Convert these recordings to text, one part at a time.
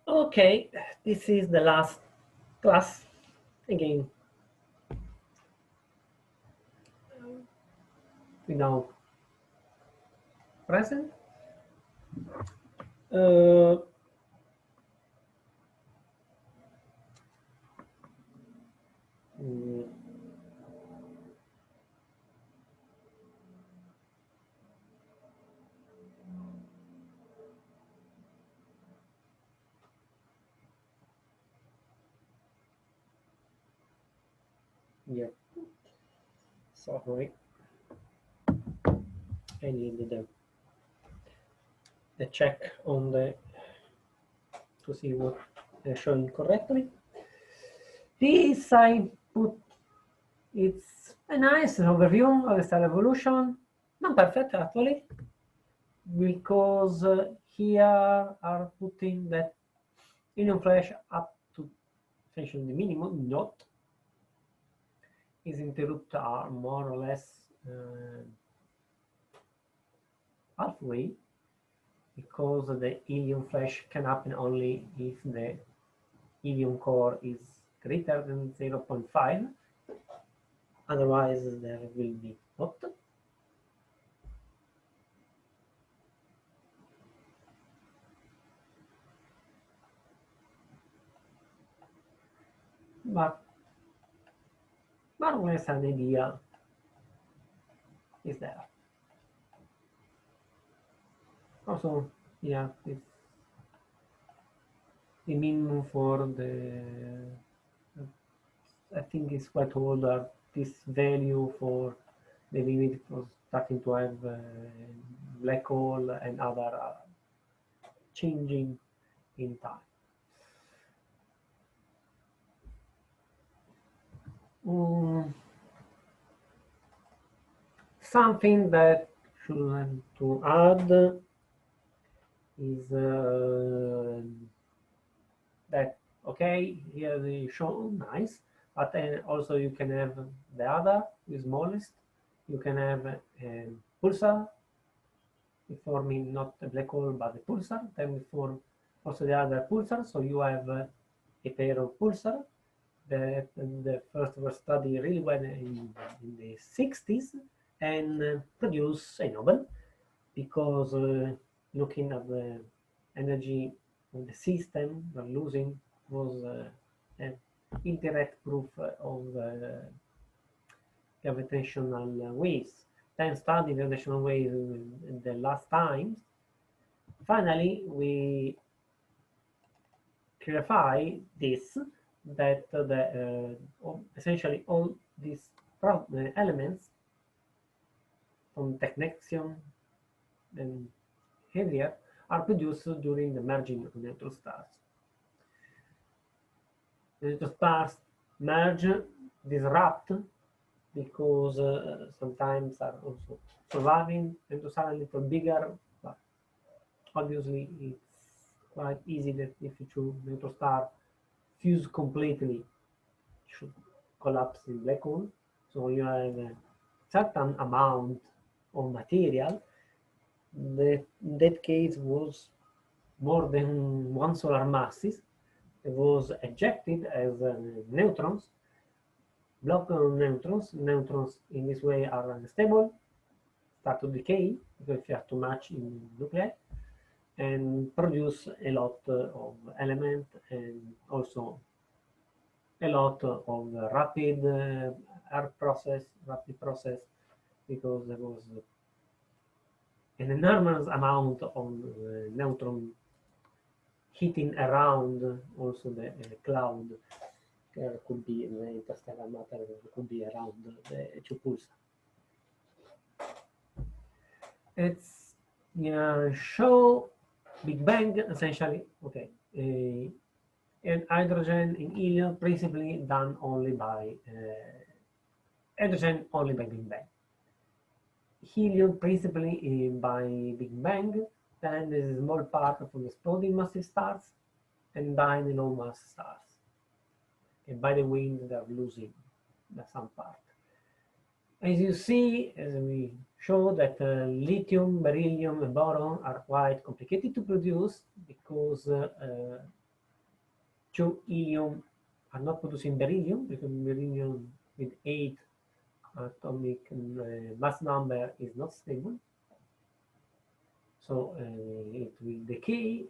Okay, this is the last class again. We now present. Uh, mm, yeah, sorry, I needed the check on the to see what they're showing correctly. This I put it's a nice overview of the star evolution. Not perfect actually, because here are putting that helium flash up to essentially the minimum, not is interrupt are more or less halfway, because the helium flash can happen only if the helium core is greater than 0.5, otherwise there will be not. But more or less an idea is there. Also, yeah, it's the minimum for the, I think it's quite older, this value for the limit for starting to have black hole and other changing in time. Something that should to add is that okay, here they show nice, but then also you can have the other, the smallest. You can have a pulsar forming not a black hole but a pulsar. Then we form also the other pulsar. So you have a pair of pulsar that the first was studied really well in the 60s and produced a Nobel because looking at the energy of the system we're losing was an indirect proof of gravitational waves. Then studying gravitational waves in the last times, finally we clarify this, that essentially all these elements from technection and heavier are produced during the merging of neutron stars. The neutron stars merge, disrupt, because sometimes are also surviving and to are a little bigger, but obviously it's quite easy that if you choose neutron star fuse completely, it should collapse in black hole. So you have a certain amount of material that in that case was more than one solar masses. It was ejected as neutrons, block neutrons. Neutrons in this way are unstable, start to decay because you have too much in nuclei, and produce a lot of element and also a lot of rapid rapid process, because there was an enormous amount of neutron hitting around also the cloud. There could be in the interstellar matter, there could be around the two pulsar. It's show Big Bang essentially. Okay, and hydrogen in helium principally done only by hydrogen only by Big Bang. Helium principally by Big Bang. Then there is a small part from exploding massive stars and dying low mass stars. And by the wind, they're losing some part. As you see, as we show that lithium, beryllium, and boron are quite complicated to produce because 2 helium are not producing beryllium, because beryllium with 8 atomic mass number is not stable. So it will decay,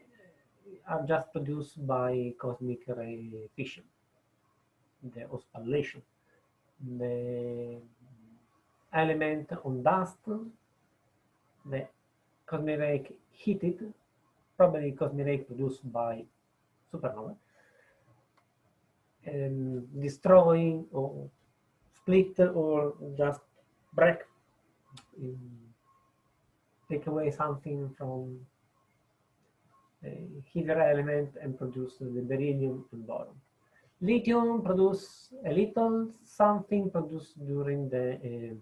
are just produced by cosmic ray fission, the oscillation. The element on dust, the cosmic ray heated, probably cosmic ray produced by supernova, and destroying or split or just break, take away something from a heavier element and produce the beryllium and boron. Lithium produce a little something produced during the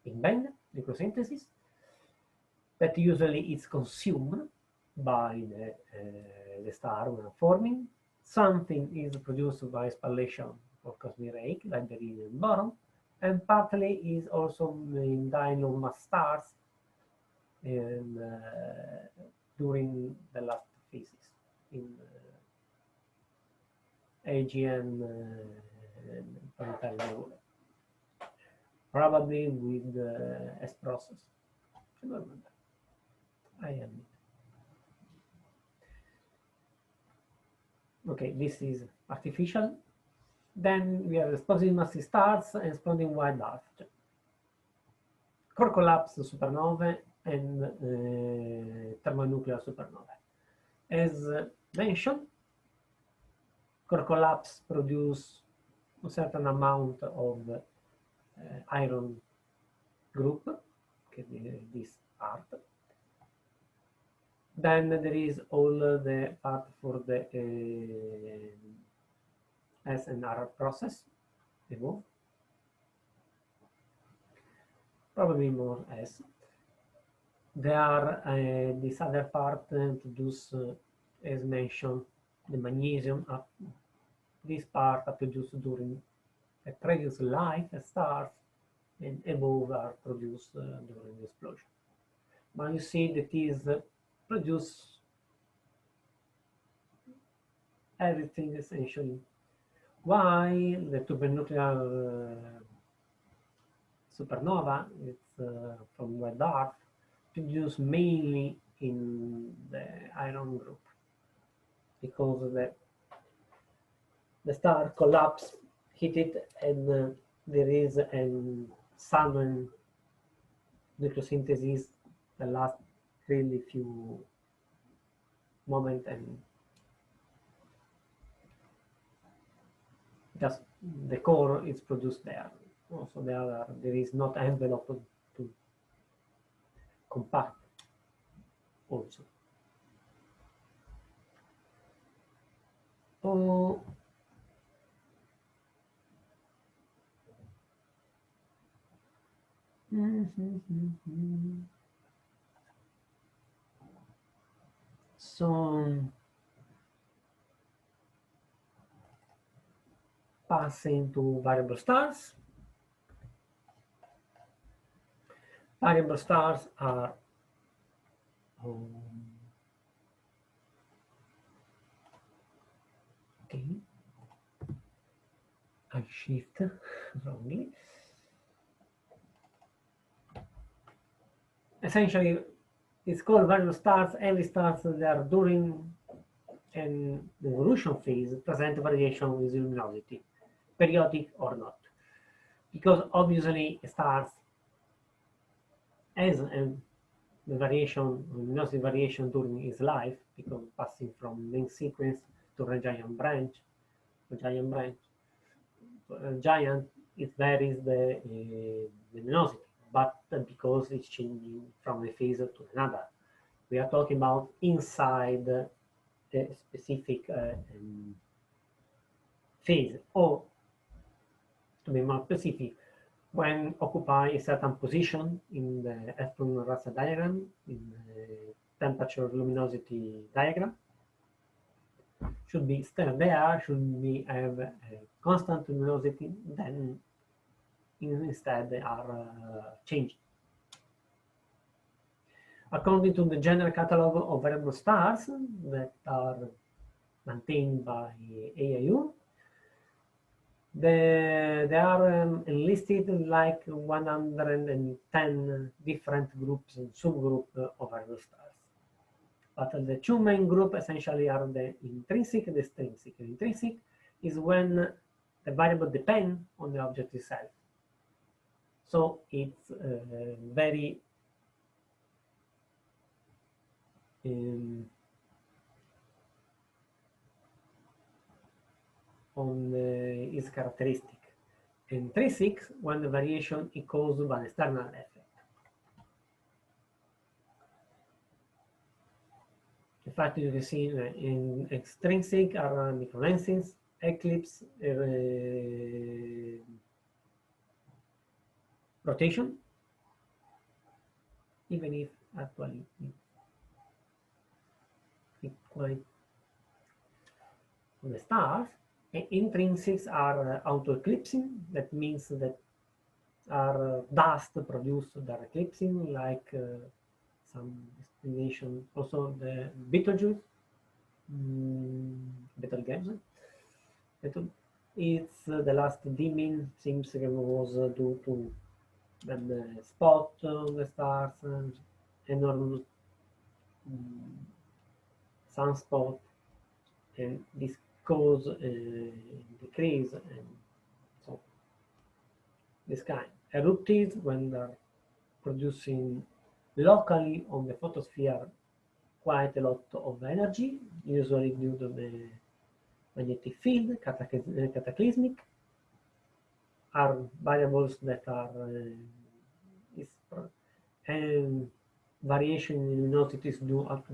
Big Bang, nucleosynthesis, that usually is consumed by the star when forming. Something is produced by spallation of cosmic ray, like beryllium and boron, and partly is also in dino-mass stars and during the last phases in AGN planetary nebula, probably with S process. I don't remember. I admit. Okay, this is artificial. Then we have exploding massive stars and exploding white dwarf, core collapse supernovae, and thermonuclear supernovae. As mentioned, core collapse produce a certain amount of iron group, okay, this part. Then there is all the part for the S and R process above, probably more S. There are this other part produced, as mentioned, the magnesium. This part are produced during a previous life as stars, and above are produced during the explosion. But you see that is produced everything essentially. While the tubernuclear supernova, it's from white dwarf, produced mainly in the iron group, because the star collapsed, hit it, and there is a sudden nucleosynthesis that lasts really few moments, and just the core is produced there. Also, there is not envelope to compact also. Oh, so passing to variable stars. Variable stars are okay. I shift wrongly. Essentially, it's called variable stars. Every stars that are during an evolution phase present variation with luminosity, periodic or not. Because obviously stars has the variation, luminosity variation during its life, because passing from main sequence to a giant branch, giant, it varies the luminosity, but because it's changing from a phase to another. We are talking about inside a specific phase, or to be more specific, when occupy a certain position in the Epstein-Russell diagram, in the temperature luminosity diagram, should be still there, should be have a constant luminosity, then instead they are changing. According to the general catalog of variable stars that are maintained by AIU. There are enlisted like 110 different groups and subgroups of variable stars. But the two main groups essentially are the intrinsic and the extrinsic. The intrinsic is when the variable depends on the object itself. So it's very on its characteristic. Intrinsic when the variation is caused by an external effect. In fact, you can see in extrinsic are microlensings, eclipse, rotation, even if actually it's quite on the stars. And intrinsics are auto-eclipsing. That means that are dust produced that eclipsing, like some explanation. Also the Betelgeuse, Betelgeuse. It's the last dimming seems was due to the spot on the stars, enormous sunspot, and this cause decrease, and so this kind. Eruptives when they're producing locally on the photosphere quite a lot of energy, usually due to the magnetic field, cataclysmic, are variables that are and variation in luminosity is due to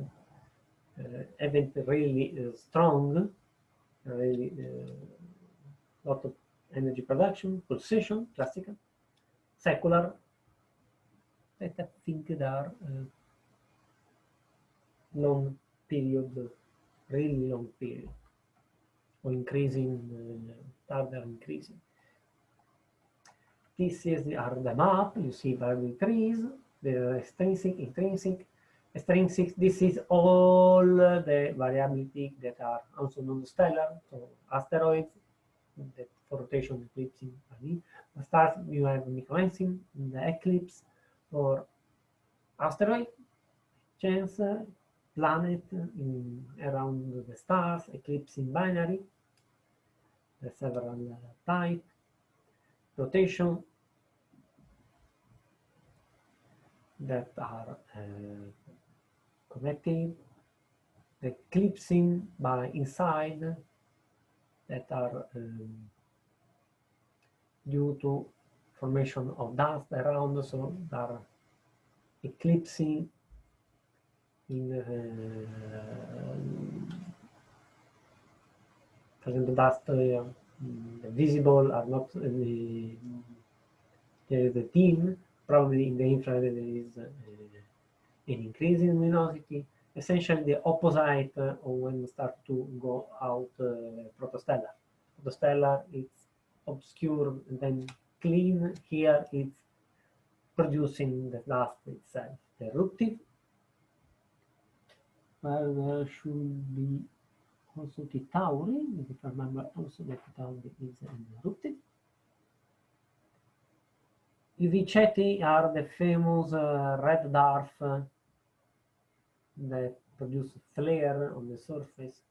event really strong, really lot of energy production, pulsation, classical, secular, that I think they are long period, really long period, or increasing, further increasing. This is the map. You see variable trees, the extrinsic, intrinsic, extrinsic. This is all the variability that are also non-stellar, so asteroids, that for rotation, eclipsing, the stars. You have microlensing, the eclipse for asteroid, chance, planet around the stars, eclipse in binary, the several type, rotation that are connected, the eclipsing by inside that are due to formation of dust around, so they are eclipsing in for example, dust visible are not the dim. Probably in the infrared there is an increase in luminosity. Essentially the opposite of when we start to go out protostellar. Protostellar it's obscure and then clean. Here it's producing the dust itself. The eruptive. Well, there should be also Tauri, if I remember also that Tauri is an eruptive. UV Ceti are the famous red dwarf that produce flare on the surface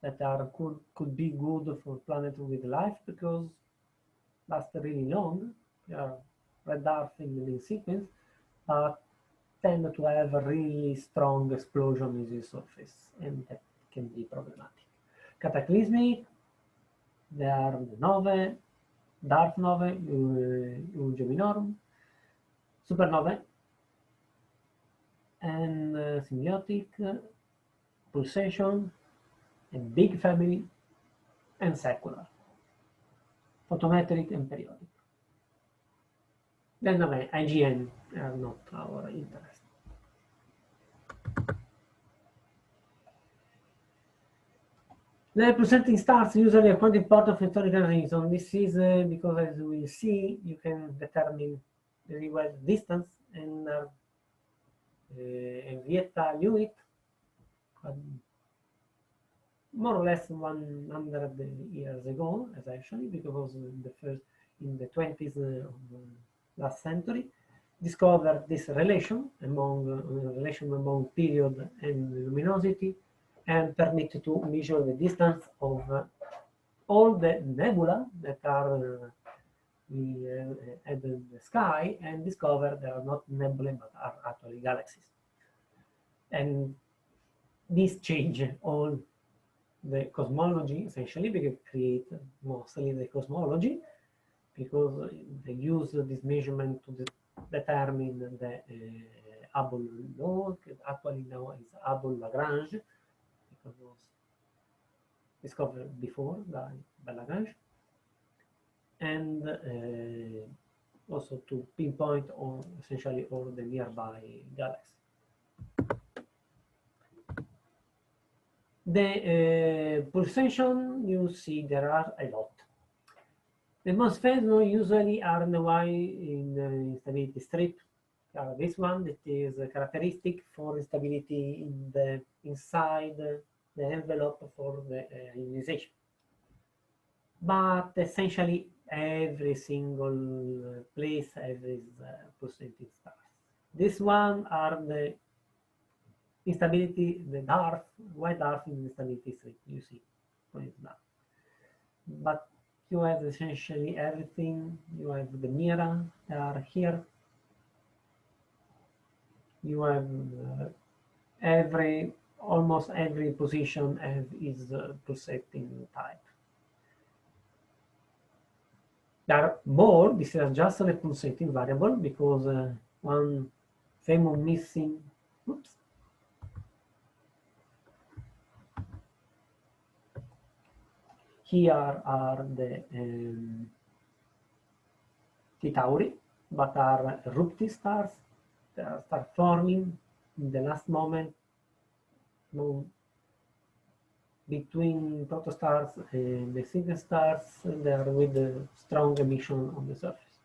that are could be good for planet with life because last really long. They are red dwarf in the main sequence, but tend to have a really strong explosion in the surface, and that can be problematic. Cataclysmic, they are the novae, dark novae, Urge Minorum, supernovae, and symbiotic, pulsation, a big family, and secular, photometric and periodic. Then IGN are not our interest. The presenting stars usually are quite important for historical reason. This is because, as we will see, you can determine very well distance, and Vieta knew it. more or less 100 years ago, essentially, because in the 20s of the last century, discovered this relation among period and luminosity, and permit to measure the distance of all the nebula that are at the sky, and discover they are not nebulae but are actually galaxies. And this change all the cosmology, essentially, because it create mostly the cosmology, because they use this measurement to determine the Hubble law, actually now is Hubble Lagrange, because it was discovered before by Lagrange, and also to pinpoint essentially all the nearby galaxies. The pulsation, you see there are a lot. The most famous usually are the one in the instability strip. This one that is characteristic for instability in the inside the envelope for the ionization. But essentially every single place has pulsating stars. This one are the instability, the dwarf, white dwarf in the instability strip, you see, but you have essentially everything. You have the Mira, they are here. You have almost every position is pulsating type. There are more, this is just a pulsating variable, because one famous missing, oops, here are the Tauri, but are eruptive stars. They start forming in the last moment between protostars and the single stars. They are with a strong emission on the surface.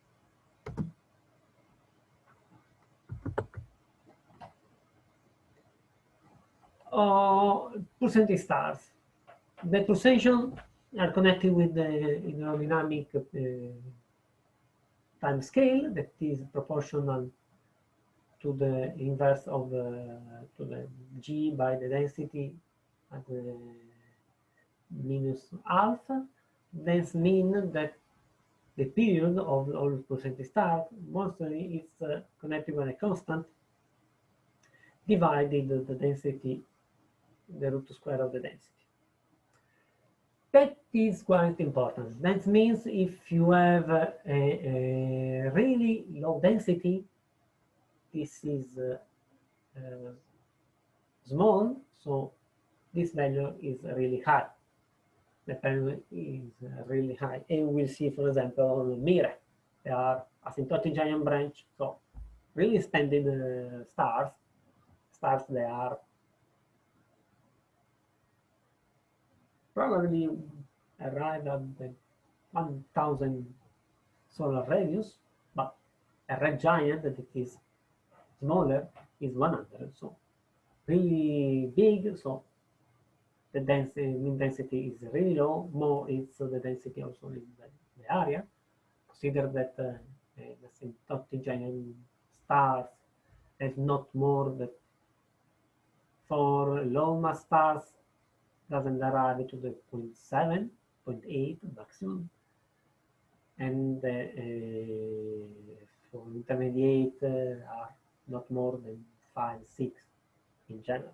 Pulsating stars. The pulsations are connected with the hydrodynamic time scale that is proportional to the inverse of to the g by the density at minus alpha. This means that the period of all pulsating stars mostly is connected with a constant divided the density, the root square of the density. That is quite important. That means if you have a really low density, this is small, so this value is really high. The value is really high. And we'll see, for example, on the Mira, they are asymptotic giant branch, so really expanded stars. They are probably arrive at the 1000 solar radius, but a red giant that is smaller is 100, so really big. So the mean density is really low. More is the density also in the area. Consider that the asymptotic giant stars have not more than, for low mass stars, doesn't arrive to the 0.7, 0.8 maximum, and for intermediate are not more than 5, 6 in general.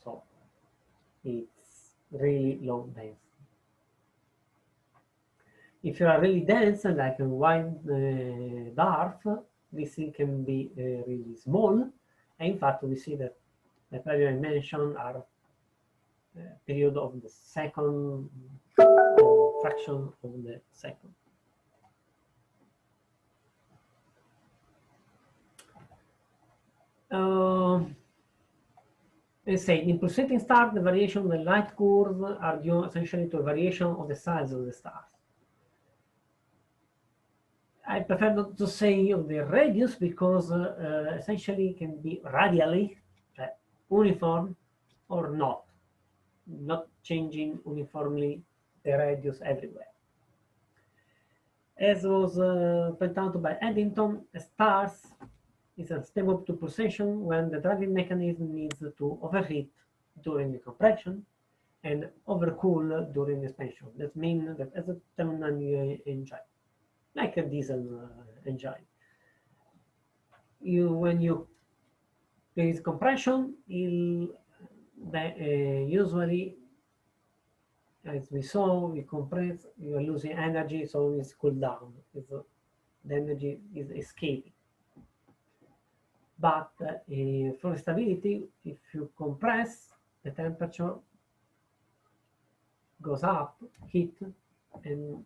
So it's really low density. If you are really dense, like a white dwarf, this thing can be really small. And in fact, we see that the value I mentioned are period of the second, fraction of the second. Let's say in pulsating stars, the variation of the light curve are due essentially to a variation of the size of the stars. I prefer not to say of the radius, because essentially it can be radially uniform or not. not changing uniformly the radius everywhere. As was pointed out by Eddington, stars is a stable to pulsation when the driving mechanism needs to overheat during the compression and overcool during expansion. That means that as a thermal engine, like a diesel engine, when there is compression, usually, as we saw, we compress, you are losing energy, so it's cool down. The energy is escaping. But for stability, if you compress, the temperature goes up, heat, and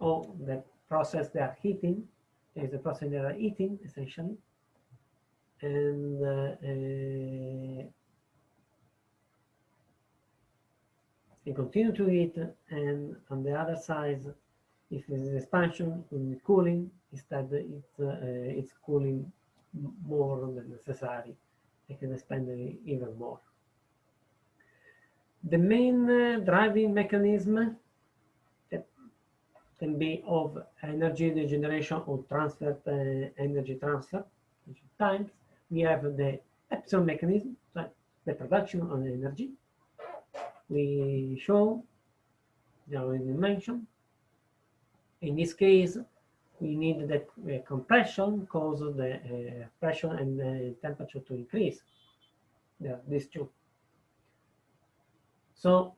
the process they are heating is a process they are eating, essentially. And they continue to eat, and on the other side, if there is expansion, it will be cooling. Instead, it's cooling more than necessary. They can expand it even more. The main driving mechanism that can be of energy degeneration or transfer, energy transfer times. We have the epsilon mechanism, so the production of energy. We show, already mentioned. In this case, we need the compression cause the pressure and the temperature to increase. These two. So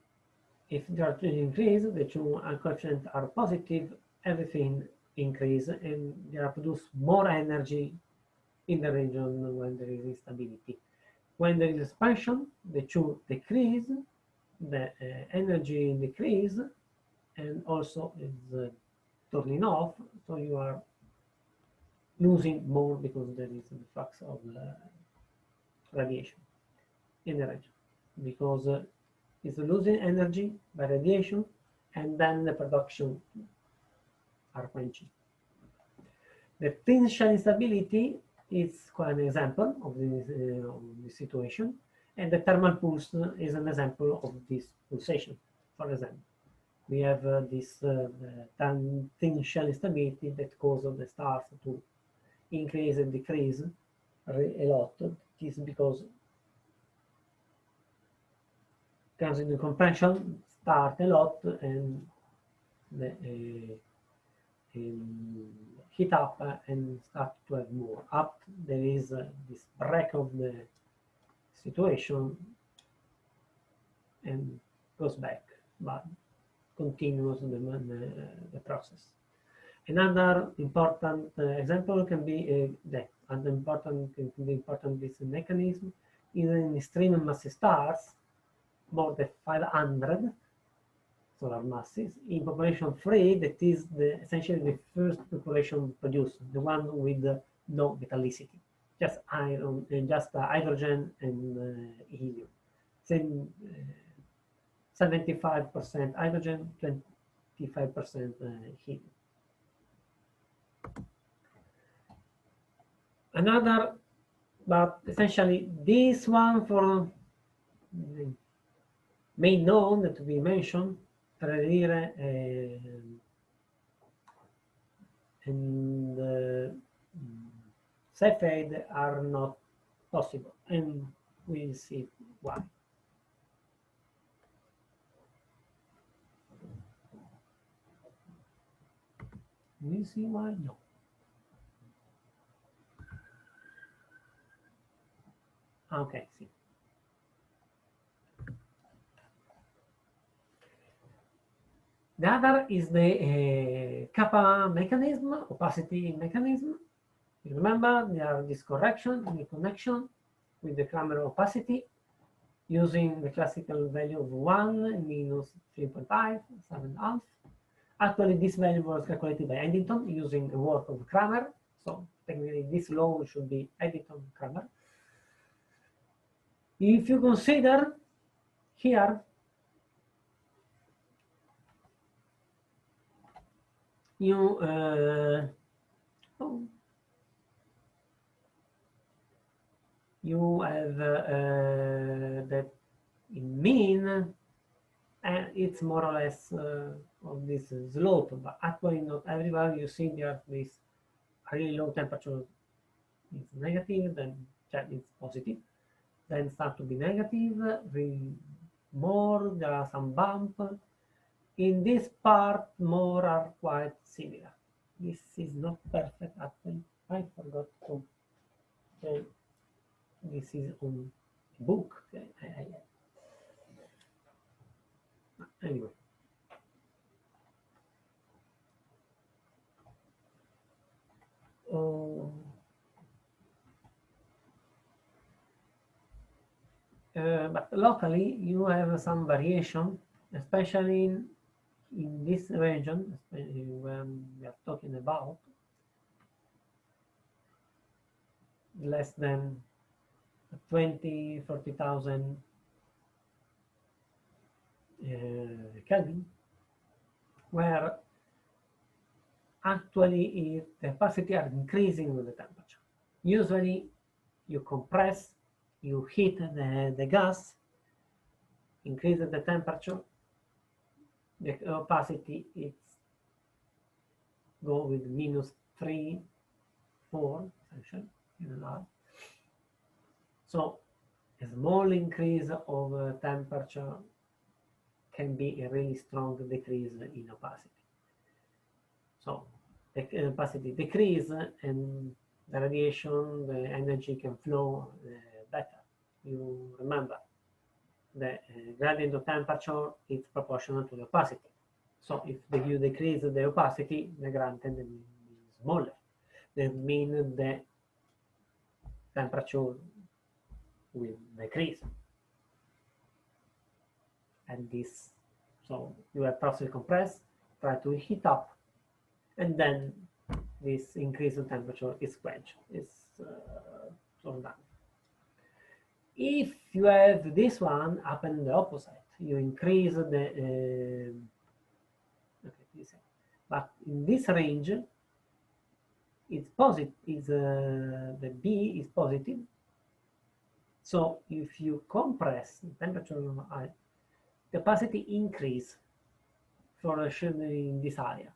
if they are to increase, the two coefficients are positive, everything increases, and they are produce more energy in the region when there is instability. When there is expansion, the two decrease, the energy decrease, and also is turning off, so you are losing more because there is the flux of radiation in the region, because it's losing energy by radiation, and then the production are quenching. The thin shell instability is quite an example of this situation, and the thermal pulse is an example of this pulsation. For example, we have this thin shell instability that causes the stars to increase and decrease a lot. It is because the compression start a lot and the heat up and start to have more up. There is this break of the situation and goes back, but continues the process. Another important example can be this mechanism is in extreme mass stars, more than 500 solar masses in population 3. That is essentially the first population produced, the one with no metallicity, just iron and just hydrogen and helium. 75% hydrogen, 25% helium. Another, but essentially this one for main known that we mentioned, and Cepheid are not possible, and we'll see why. We'll see why. No. Okay, see. The other is the kappa mechanism, opacity mechanism. You remember there are this correction in the connection with the Kramer opacity using the classical value of 1 minus 3.5, 7.5. Actually, this value was calculated by Eddington using the work of Kramer. So technically, this law should be Eddington-Kramer. If you consider here you you have that in mean it's more or less of this slope, but actually not everywhere. You see there this really low temperature is negative, then it's positive, then start to be negative, more, there are some bump. In this part, more are quite similar. This is not perfect actually. I forgot to say this is on book. Anyway. But locally you have some variation, especially in this region, when we are talking about less than 40,000 Kelvin, where actually the capacity are increasing with the temperature. Usually you compress, you heat the gas, increase the temperature, the opacity is go with -3, 4 essentially in an hour. So a small increase of temperature can be a really strong decrease in opacity. So the opacity decrease and the radiation, the energy can flow better. You remember the gradient of temperature is proportional to the opacity. So if you decrease the opacity, the gradient is smaller. That means the temperature will decrease. And this, so you have process compress, try to heat up, and then this increase in temperature is quenched, is slowed down. If you have this one happen the opposite, you increase the but in this range it's positive, is the B is positive. So if you compress the temperature high, capacity increase for in this area.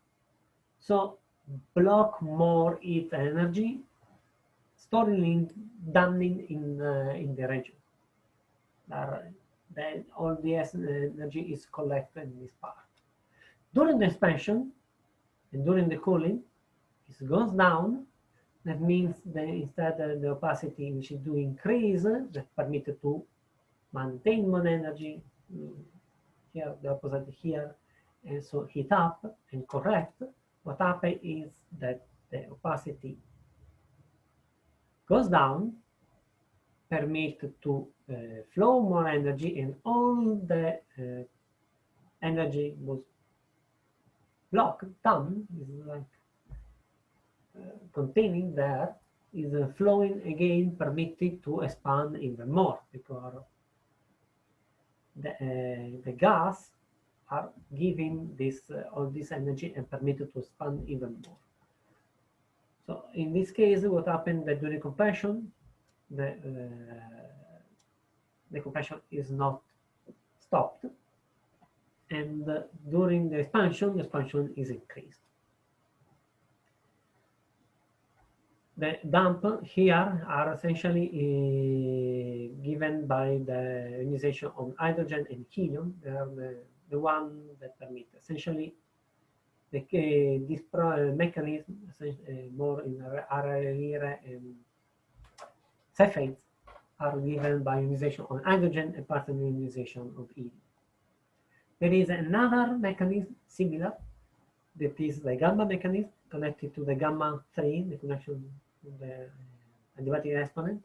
So block more heat energy, storing damping in the region. Then all the energy is collected in this part. During the expansion and during the cooling, it goes down. That means that instead the opacity which is to increase, that permitted to maintain more energy. Here the opposite here, and so heat up and correct. What happens is that the opacity goes down, permit to flow more energy, and all the energy was blocked down, is like containing there, is flowing again, permitted to expand even more, because the gas are giving this all this energy and permitted to expand even more. So in this case, what happened that during compression, the compression is not stopped, and during the expansion is increased. The dump here are essentially given by the ionization of hydrogen and helium. They are the one that permit essentially this mechanism more in rare and cephates are given by ionization of hydrogen and partial ionization of helium. There is another mechanism similar, that is the gamma mechanism, connected to the gamma 3, the connection to the adiabatic exponent.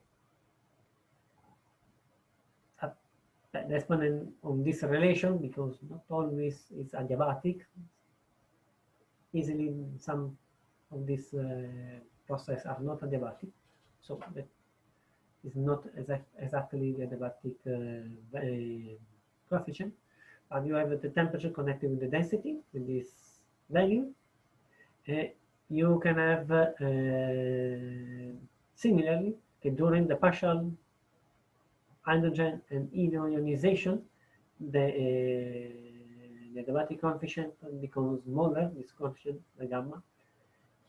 The exponent of this relation, because not always is adiabatic. Easily some of these processes are not adiabatic, so that is not exactly the adiabatic coefficient. But you have the temperature connected with the density, with this value. You can have similarly during the partial hydrogen and helium ionization, the adiabatic coefficient becomes smaller, this coefficient, the gamma,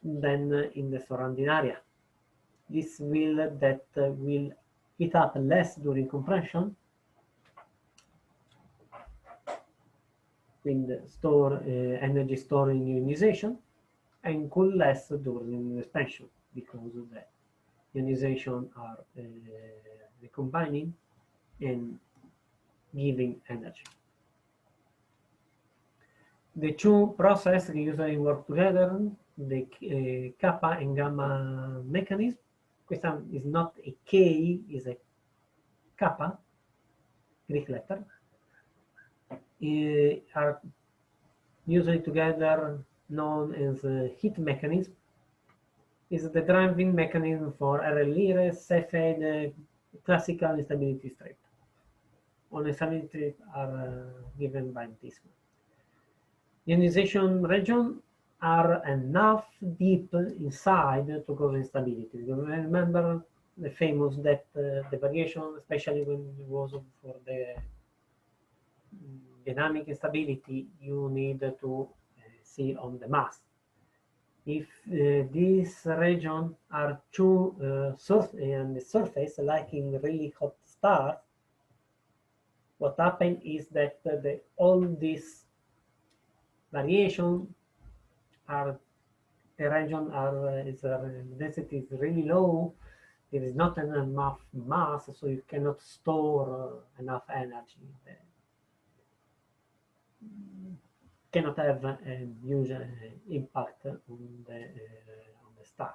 than in the surrounding area. This will heat up less during compression, quindi energy stored in ionization, and cool less during expansion because the ionization are recombining and giving energy. The two processes usually work together, the kappa and gamma mechanism. Questa is not a K, is a kappa, Greek letter. Are usually together known as heat mechanism. Is the driving mechanism for RLIRE, Cepheid, classical instability strip. All instability are given by this one. Ionization region are enough deep inside to cause instability. Remember the famous that the variation, especially when it was for the dynamic instability, you need to see on the mass. If these regions are too on the surface, like in really hot stars, what happens is that all these variations are the region its density is really low. There is not enough mass, so you cannot store enough energy. Cannot have a huge impact on the stars.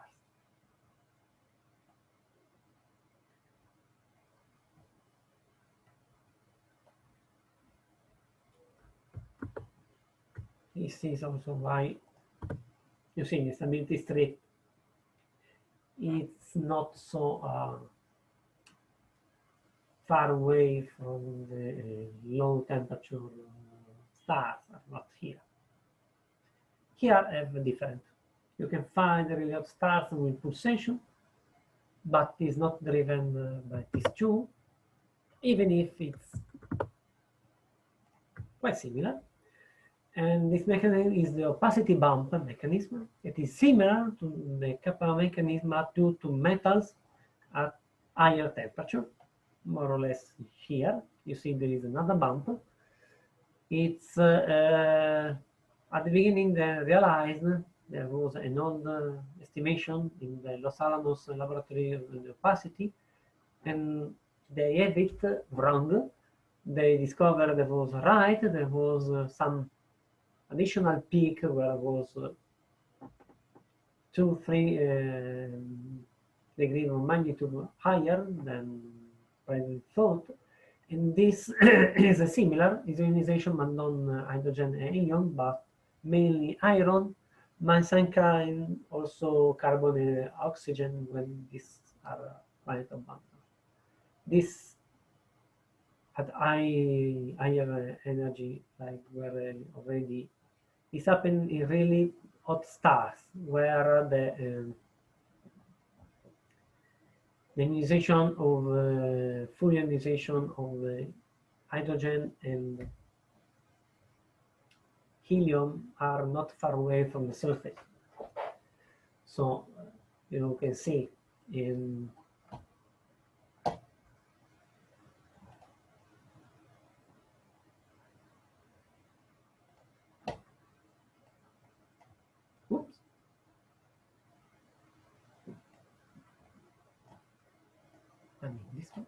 This is also why you see the stability strip. It's not so far away from the low temperature stars, are not here. Here I have a different. You can find the really hot stars with pulsation, but it's not driven by these two, even if it's quite similar. And this mechanism is the opacity bump mechanism. It is similar to the kappa mechanism due to metals at higher temperature, more or less here. You see there is another bump. It's at the beginning they realized there was an old estimation in the Los Alamos laboratory of the opacity, and they have it wrong. They discovered there was right, there was some additional peak where it was 2-3 degrees of magnitude higher than previously thought. And this is a similar ionization, but non hydrogen and helium, but mainly iron, and also carbon and oxygen when these are quite abundant. This at higher energy, like where already this happened in really hot stars, where the ionization of full ionization of hydrogen and helium are not far away from the surface. So you can see in oops. I mean this one.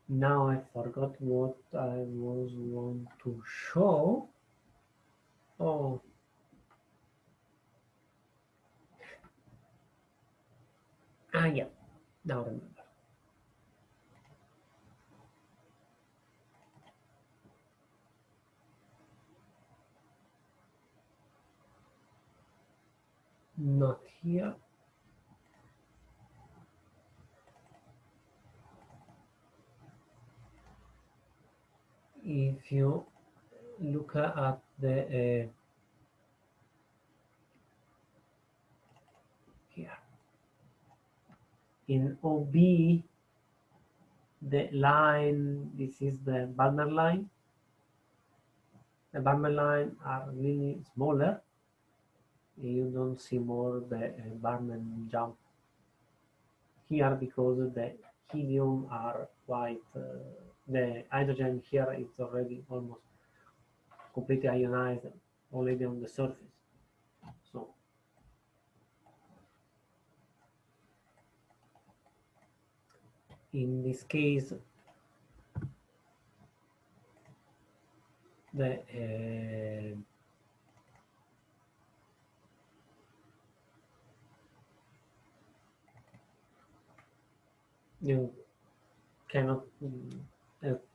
Now I forgot what I was want to show. Oh. Yeah, now remember. Not here. if you look at the here in OB, the line, this is the Balmer line. The Balmer line are really smaller. You don't see more the Balmer jump here because the helium are quite, the hydrogen here is already almost completely ionized, already on the surface. So in this case, the you cannot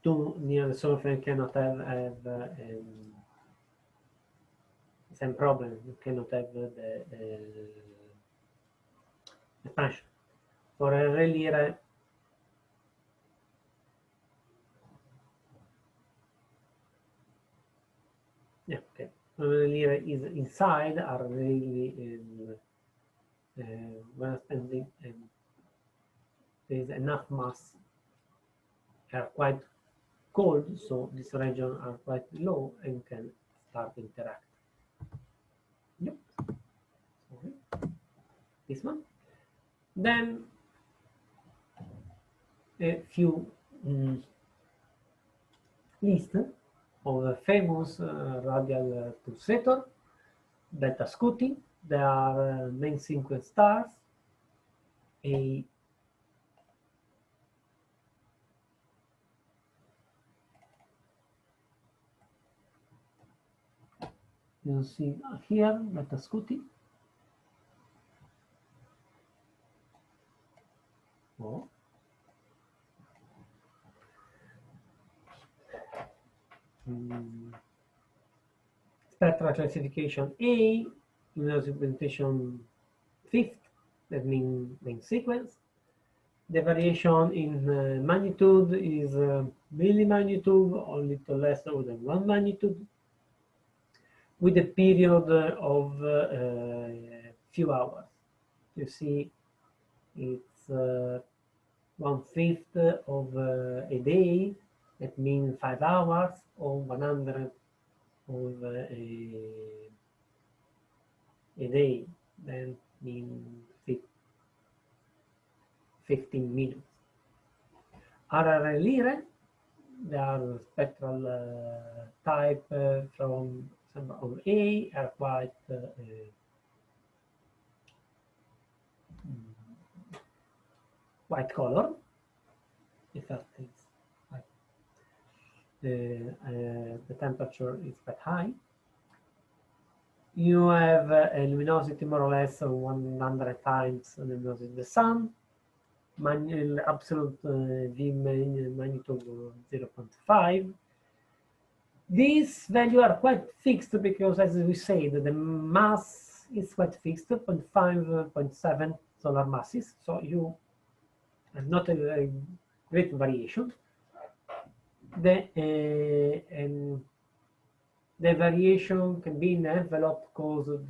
too near the surface cannot have same problem. You cannot have the expansion. For a relire, yeah, okay. Relire is inside are really when spending there is enough mass, are quite cold, so this region are quite low and can start interact. Yep. Sorry. This one. Then a few list of the famous radial pulsator, Beta Scuti. They are main sequence stars. You see here Beta Scuti. Oh. Spectral classification A, implementation fifth, that means main sequence. The variation in magnitude is millimagnitude, or a little less than 1 magnitude, with a period of few hours. You see, it's 1/5 of a day. That means 5 hours, or 100 of a day. Then means 15 minutes. RR Lire, they are spectral type from of A, are quite white color. The temperature is quite high. You have a luminosity more or less 100 times the luminosity of the sun. Absolute V magnitude 0.5. These values are quite fixed because, as we said, the mass is quite fixed, 0.5, 0.7 solar masses. So you have not a great variation. The variation can be in envelope caused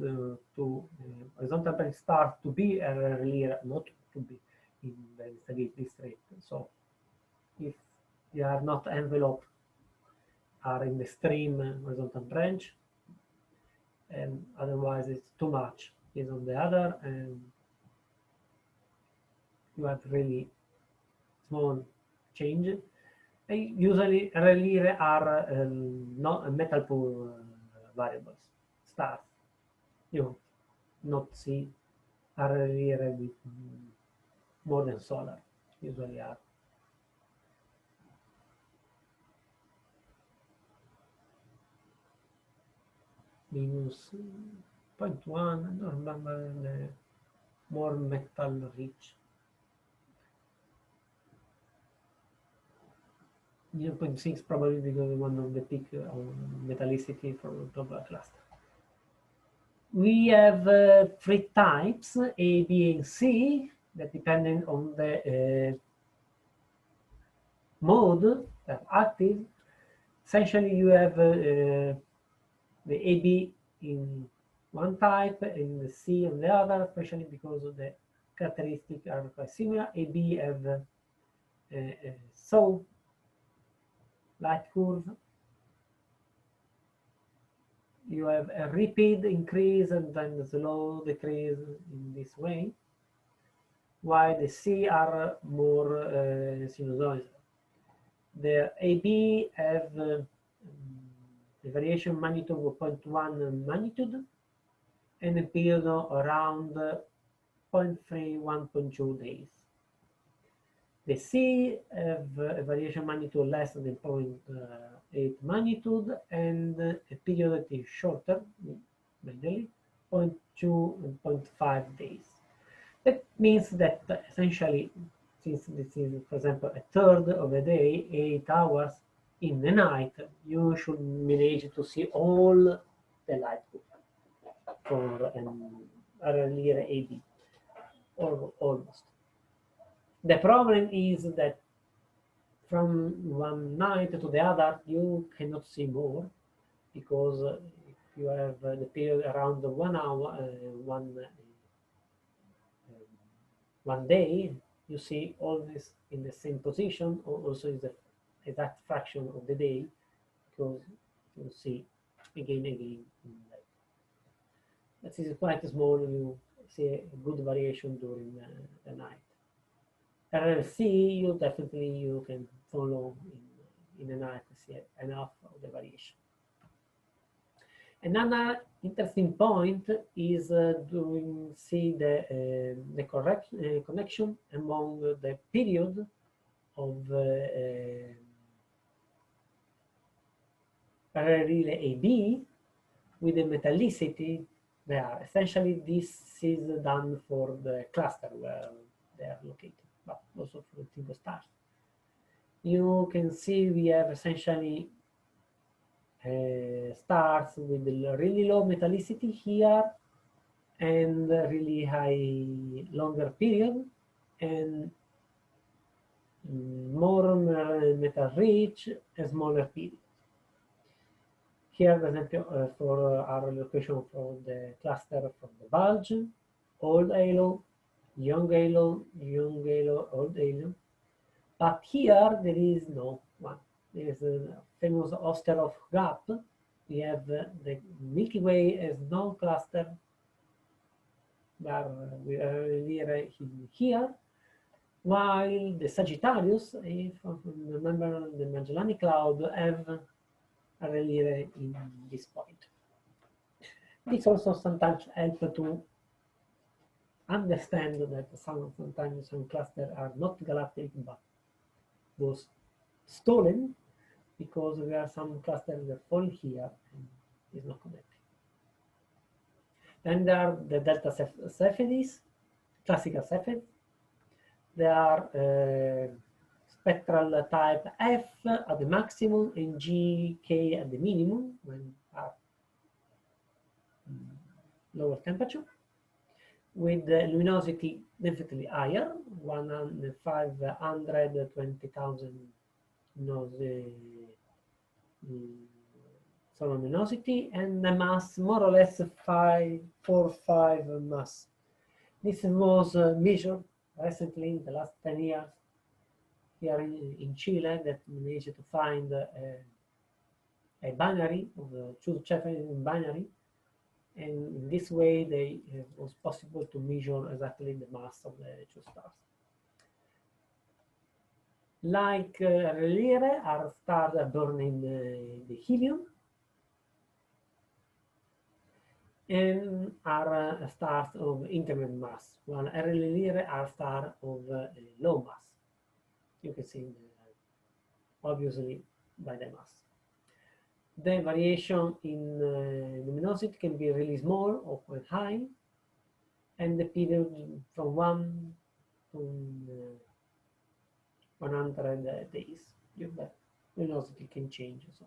to horizontal stars to be earlier, not to be in the instability state. So if they are not enveloped, are in the extreme horizontal branch, and otherwise it's too much is on the other, and you have really small change. And usually rarely are not metal pool variables, stars. You not see are rarely with more than solar, usually are. Minus 0.1, I don't remember the more metal rich. 0.6 probably because one of the peak of metallicity for global cluster. We have three types, A, B, and C, that depending on the mode that active. essentially you have the AB in one type and the C on the other, especially because of the characteristics are quite similar. AB have so light curve. You have a rapid increase and then a slow decrease in this way, while the C are more sinusoidal. The AB have the variation magnitude of 0.1 magnitude and a period around 0.3, 1.2 days. The C have a variation magnitude less than 0.8 magnitude and a period that is shorter, mainly 0.2 and 0.5 days. That means that essentially, since this is, for example, a third of a day, 8 hours in the night, you should manage to see all the light for earlier AB, or almost. The problem is that from one night to the other, you cannot see more, because if you have the period around 1 hour, one day, you see always in the same position, or also in the exact fraction of the day, because you see again. That is quite small. You see a good variation during the night. RLC, you can follow in the night to see enough of the variation. Another interesting point is see the correct connection among the period of relay AB with the metallicity there. Essentially, this is done for the cluster where they are located, but also for the single stars. You can see we have essentially stars with really low metallicity here and really high longer period, and more metal rich and smaller period. Here, for example, for our location for the cluster from the bulge, old halo, young halo, old halo. But here there is no one. There is a famous Osterhoff gap. We have the Milky Way as no cluster, where we are here, while the Sagittarius, if I remember the Magellanic Cloud, have a relay in this point. This also sometimes helps to understand that sometimes some clusters are not galactic, but was stolen, because there are some clusters that fall here and is not connected. Then there are the delta Cepheids, classical Cepheids. They are spectral type F at the maximum and GK at the minimum when are lower temperature, with the luminosity definitely higher, 520,000 solar luminosity, and the mass more or less 545 mass. This was measured recently in the last 10 years here in Chile, that managed to find a binary of the two Cepheid binary, and in this way it was possible to measure exactly the mass of the two stars. Like Relire, are stars that burn in the helium, and are stars of intermediate mass, while Relire are stars of low mass. You can see obviously by the mass. The variation in luminosity can be really small or quite high, and the period from 1 to 100 days. The luminosity can change. So.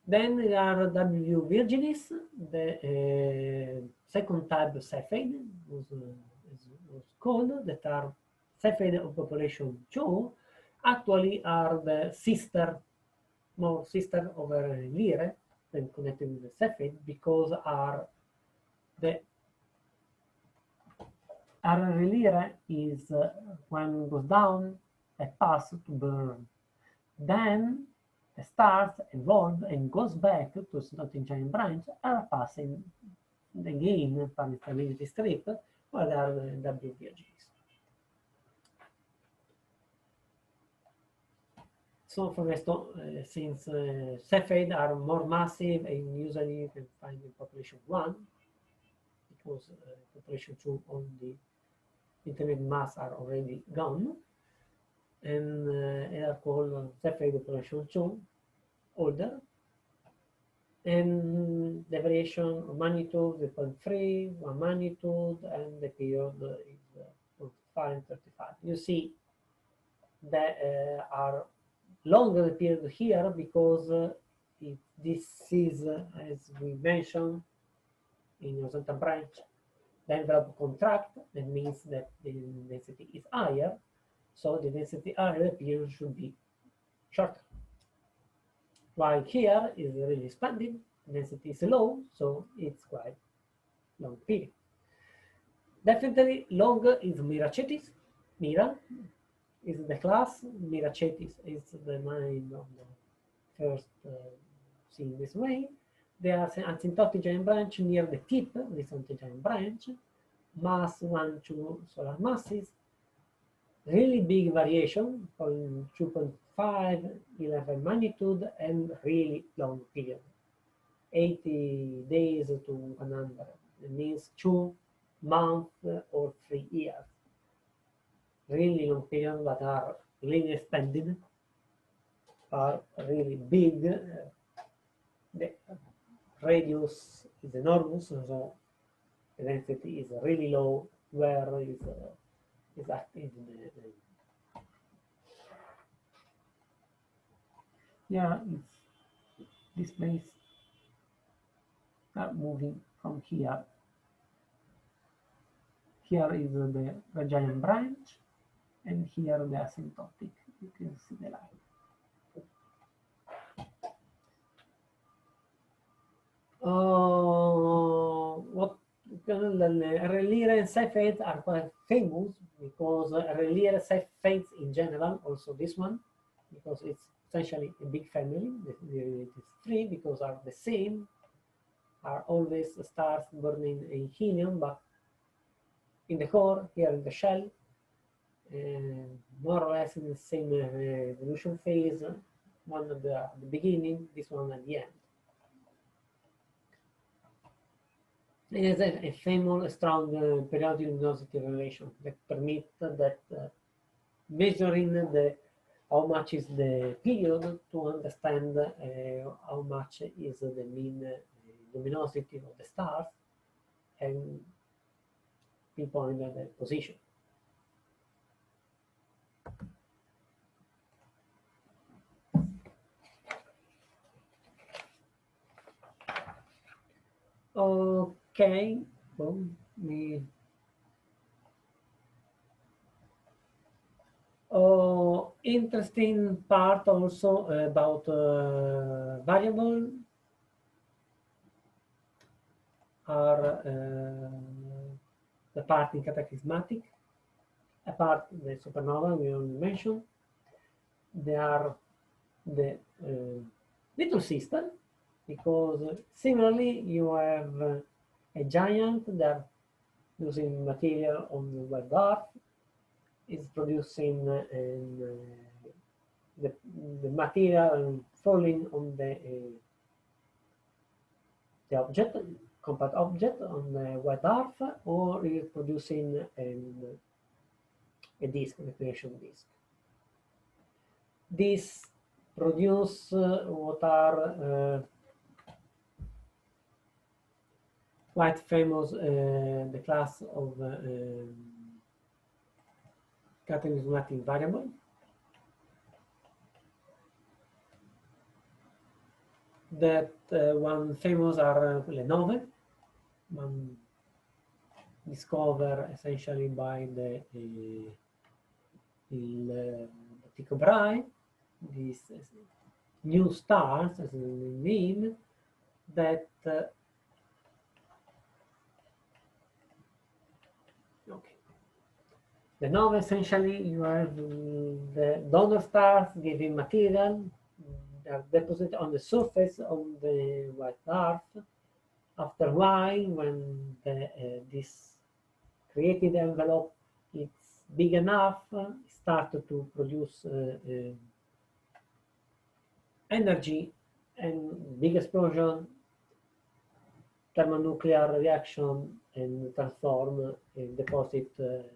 Then there are W Virginis, the second type of Cepheid was called, that are Cepheid of population 2, actually are the sister more sister over Lyre than connected with the Cepheid because the Lyre is when it goes down a path to burn. Then the stars evolve and goes back to floating giant branch are passing again per instability strip where there are the WVGs. So for questo, since Cepheid are more massive and usually you can find in population 1, because population 2 all the intermediate mass are already gone, and they are called Cepheid population 2, older, and the variation of magnitude is 0.3, 1 magnitude, and the period is 0.5 and 35. You see that are longer the period here because if this is, as we mentioned, in horizontal branch, the envelope contract, that means that the density is higher, so the density higher, the period should be shorter. While here is really expanded, density is low, so it's quite long period. Definitely longer is Miracetis. Mira is the class. Miracetis is the name of the first seen this way. They are asymptotic giant branch near the tip, this giant branch, mass 1 to solar masses, really big variation, 2.5, 11 magnitude, and really long period, 80 days to 100. It means 2 months or 3 years. Really long period that are really expanded, are really big. The radius is enormous, so the density is really low where is active. Yeah, it's this place are moving from here. Here is the giant branch, and here the asymptotic. You can see the line. What Relire and Cepheids are quite famous because Relire Cepheids in general, also this one, because it's essentially a big family. It is three because are the same, are always stars burning in helium, but in the core, here in the shell, more or less in the same evolution phase, one at the beginning, this one at the end. It is a famous, strong periodic luminosity relation that permits that measuring how much is the period to understand how much is the mean luminosity of the stars and pinpoint the position. Okay, well, interesting part also about variable are the part in cataclysmatic, apart the supernova we already mentioned. They are the little sister, because similarly you have a giant that using material on the white dwarf is producing the material falling on the object, compact object on the white dwarf, or is producing a disk, an accretion disk. These produce what are quite famous, the class of cataclysmatic variable. That one famous are Lenove, one discovered essentially by the Tycho Brahe. This new stars, as we mean, that okay. The nova, essentially, you have the donor stars giving material that are deposited on the surface of the white dwarf. After a while, when this created envelope is big enough, it started to produce energy and big explosion, thermonuclear reaction, and transform and deposit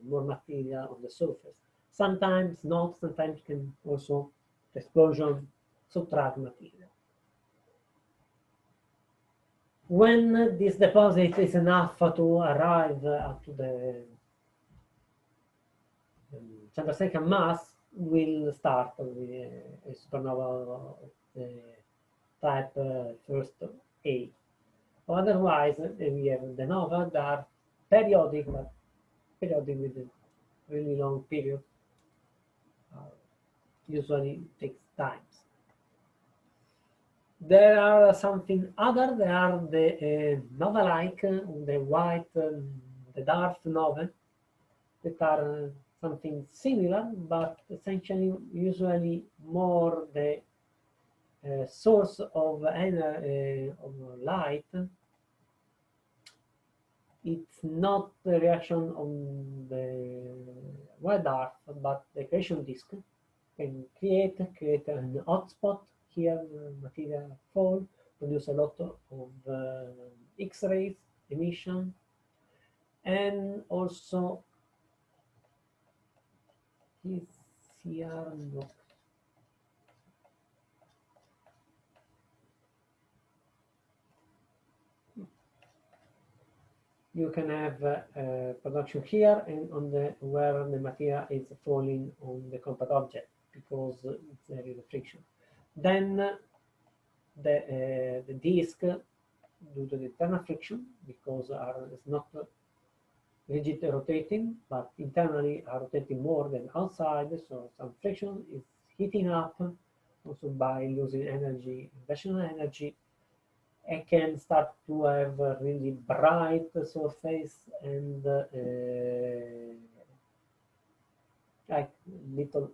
more material on the surface. Sometimes not, sometimes can also the explosion subtract material. When this deposit is enough to arrive up to the center mass, will start with a supernova type first A. Otherwise, we have the nova that are periodic, but periodic with a really long period. Usually takes times. There are something other. There are the nova-like, the white, the dark nova, that are something similar, but essentially usually more the source of light. It's not the reaction on the white dwarf, but the accretion disk can create an hotspot here, material fall, produce a lot of X-rays emission, and also is here. Look. You can have production here and on the where the material is falling on the contact object because there is a friction. Then the disk, due to the internal friction, because it's not rigid rotating, but internally are rotating more than outside, so some friction is heating up also by losing energy, additional energy. I can start to have a really bright surface and like little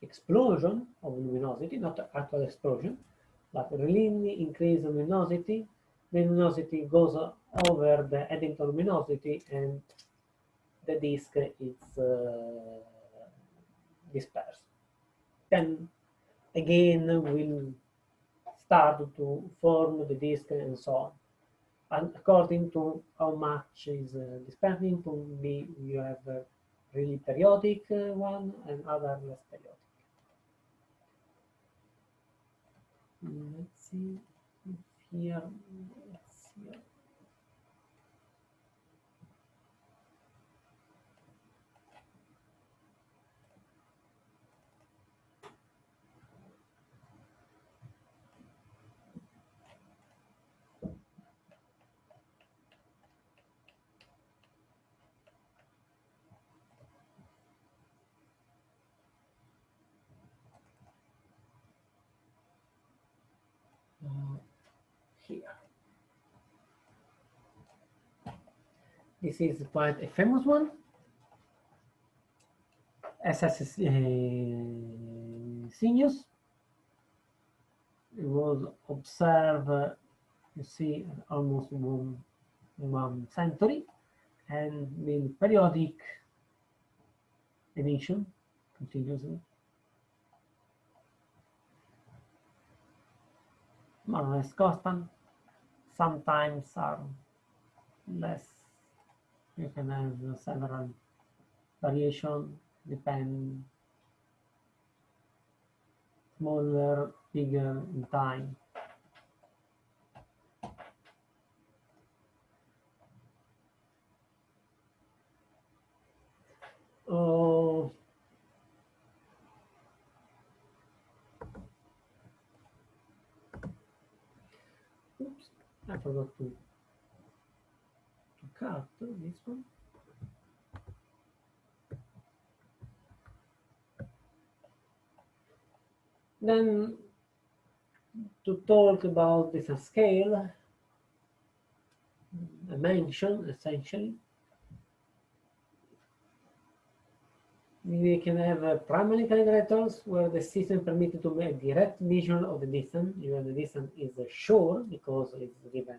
explosion of luminosity, not actual explosion, but really increase luminosity. The luminosity goes over the Eddington luminosity and the disk is dispersed. Then again will start to form the disk and so on. And according to how much is dispersing, to be you have a really periodic one and other less periodic. Let's see if here. Let's see. Here. This is quite a famous one. SS Sirius. It was observed, you see, almost one century, and in periodic emission continuously. More or less constant. Sometimes are less. You can have several variation, depend smaller, bigger in time. Oh, oops, I forgot to cut this one. Then to talk about distance scale, I mentioned essentially we can have primary calibrators where the system permitted to make direct vision of the distance, even the distance is sure because it's given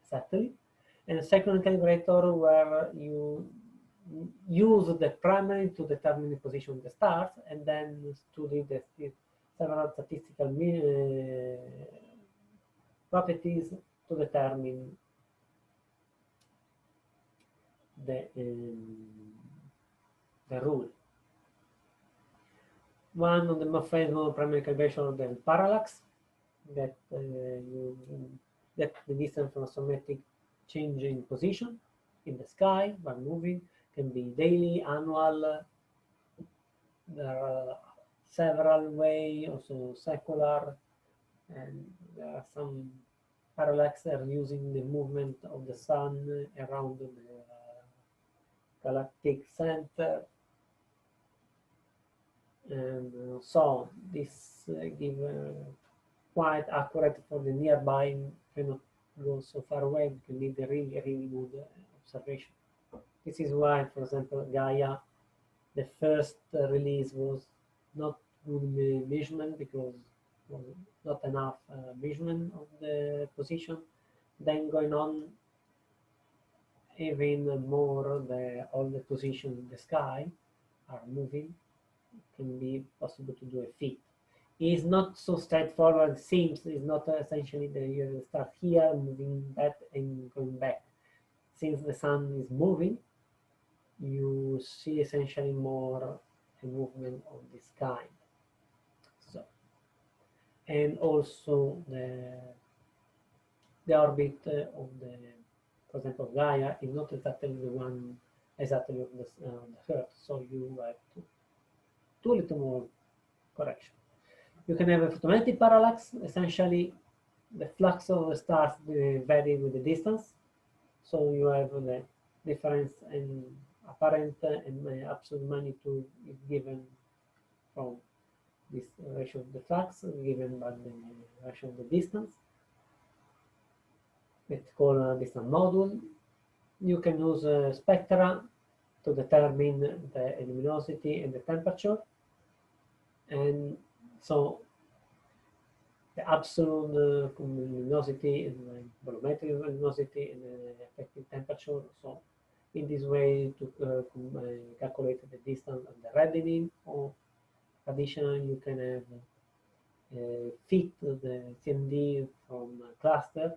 exactly, and a second calibrator where you use the primary to determine the position of the stars and then study the several statistical properties to determine the rule. One of the most famous primary calibration is the parallax, that that the distance from a somatic change in position in the sky by moving can be daily, annual. There are several ways, also secular, and there are some parallaxes using the movement of the sun around the galactic center, and so on. This gives quite accurate for the nearby, cannot go so far away, you need a really, really good observation. This is why, for example, Gaia, the first release was not good measurement because was not enough measurement of the position. Then going on, even more, all the positions in the sky are moving. It can be possible to do a fit. It's not so straightforward. It seems it's not essentially that you start here, moving that and going back. Since the sun is moving, you see essentially more a movement of this kind. So, and also the orbit of the, for example, Gaia is not exactly the one exactly of the Earth. So you have to do a little more correction. You can have a photometric parallax. Essentially, the flux of the stars vary with the distance. So you have the difference in apparent and absolute magnitude is given from this ratio of the flux given by the ratio of the distance. It's called a distance module. You can use spectra to determine the luminosity and the temperature. And so the absolute luminosity and the volumetric luminosity and the effective temperature. So in this way to calculate the distance and the reddening, or additionally you can have fit the CMD from cluster,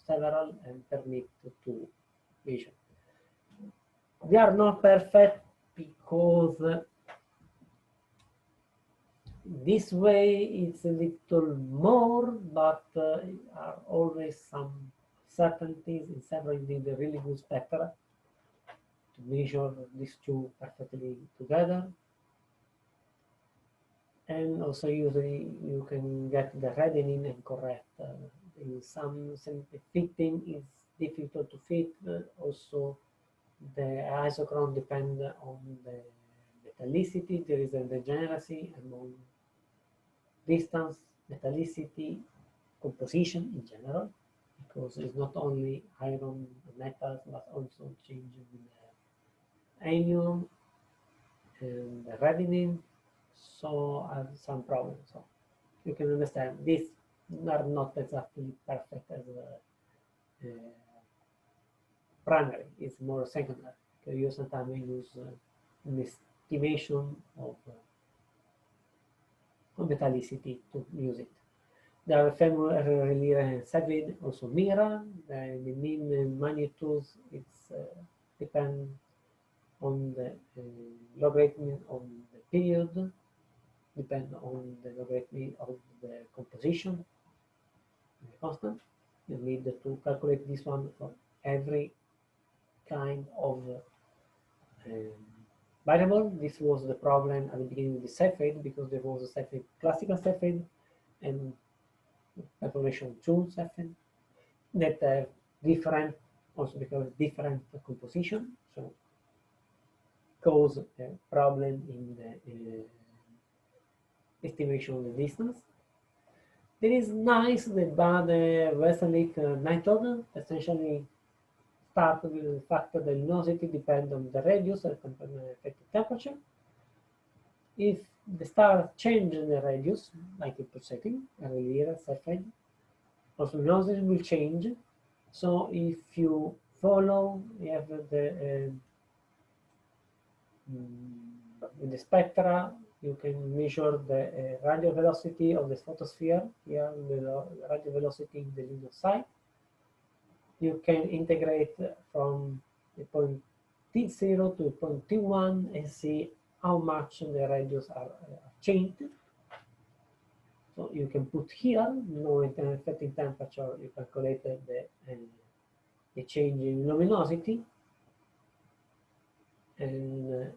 several, and permit to vision. They are not perfect because this way it's a little more, but are always some certainties in several the really good spectra to measure these two perfectly together. And also usually you can get the reddening and correct. In some fitting is difficult to fit. Also the isochron depend on the metallicity. There is a degeneracy among distance, metallicity, composition in general, because it's not only iron metals, but also changing the anion and the reddening. So I have some problems. So you can understand these are not exactly perfect as a primary. It's more secondary. You sometimes use an estimation of metallicity to use it. There are family and Cepheid also mirror. The mean magnitudes it's depend on the logarithm of the period, depend on the logarithm of the composition, the constant. You need to calculate this one for every kind of variable. This was the problem at the beginning of the Cepheid because there was a Cepheid, classical Cepheid, and calculation two Cepheid that have different, also because different composition, so cause a problem in the estimation of the distance. There is nice about the Westlake method, essentially start with the fact that the luminosity depends on the radius and effective temperature. If the star changes the radius, like in pulsating, earlier said, also luminosity will change. So if you follow, you have the spectra, you can measure the radio velocity of the photosphere, here the radio velocity in the line of sight. You can integrate from the point T0 to point T1 and see how much the radius are changed. So you can put here, knowing the effective temperature, you calculate the change in luminosity, and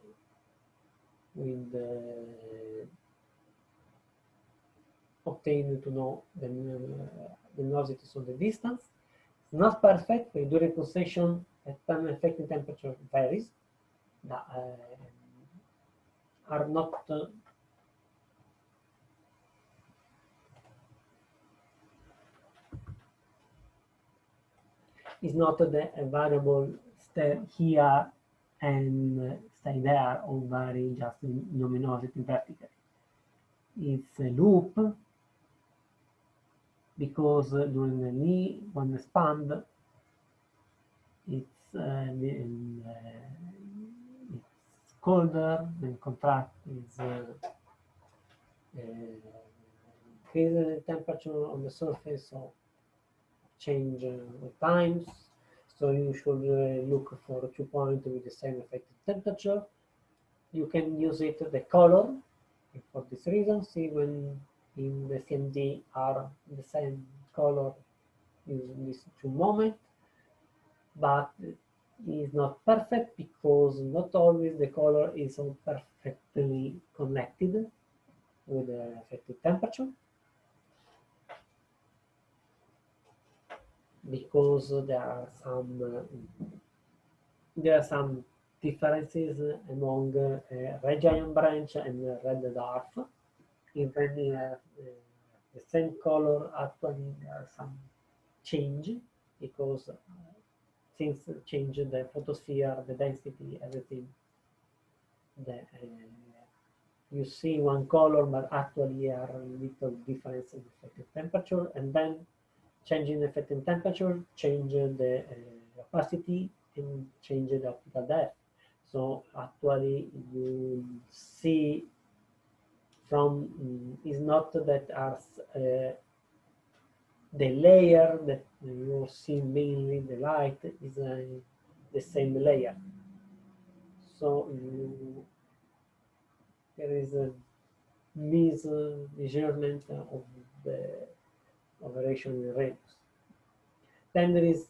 with obtain to know the luminosity, so the distance. It's not perfect, but during pulsation, time effective temperature varies, but are not is not the variable stay here and stay there or vary just in luminosity vertically. It's a loop because during the knee, when the expand, it's colder, then contract is increase the temperature on the surface, so change times. So you should look for 2 points with the same effective temperature. You can use it the color, and for this reason, see when in the CMD are the same color using these 2 moments, but it is not perfect because not always the color is so perfectly connected with the effective temperature, because there are some differences among red giant branch and red dwarf. Even the same color, actually there are some change because things change the photosphere, the density, everything. You see one color, but actually are a little difference in effective temperature, and then changing the effective temperature, change the opacity, and change the optical depth. So actually you see from, is not that as the layer that you see mainly the light is the same layer. So there is a mismeasurement of the operation in radius. Then there is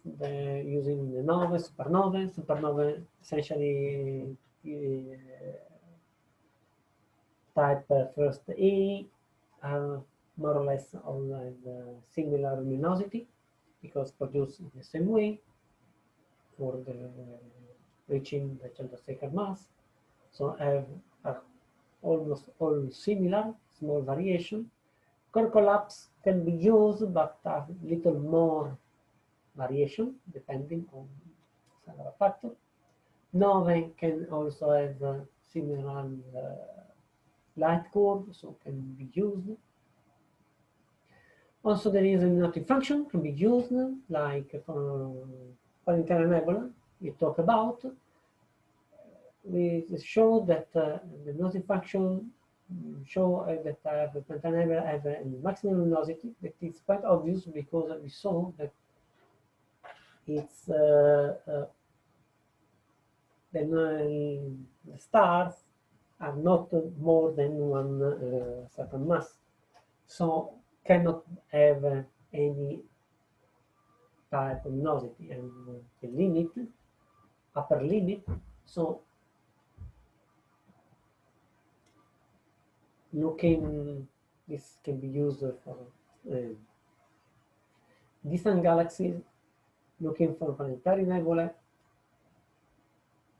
using the nova, supernova. Supernova essentially type first E are more or less all similar luminosity because produced in the same way for the reaching the centimeter mass. So are almost all similar, small variation. Core collapse can be used, but a little more variation depending on several factors. Nova can also have similar light curve, so can be used. Also, there is a luminosity function can be used, like for planetary nebula we talk about. We show that the luminosity function show that the planetary nebula have a maximum luminosity. That is quite obvious because we saw that it's the stars are not more than one certain mass, so cannot have any type of luminosity, and the limit, upper limit, so looking, this can be used for distant galaxies, looking for planetary nebulae,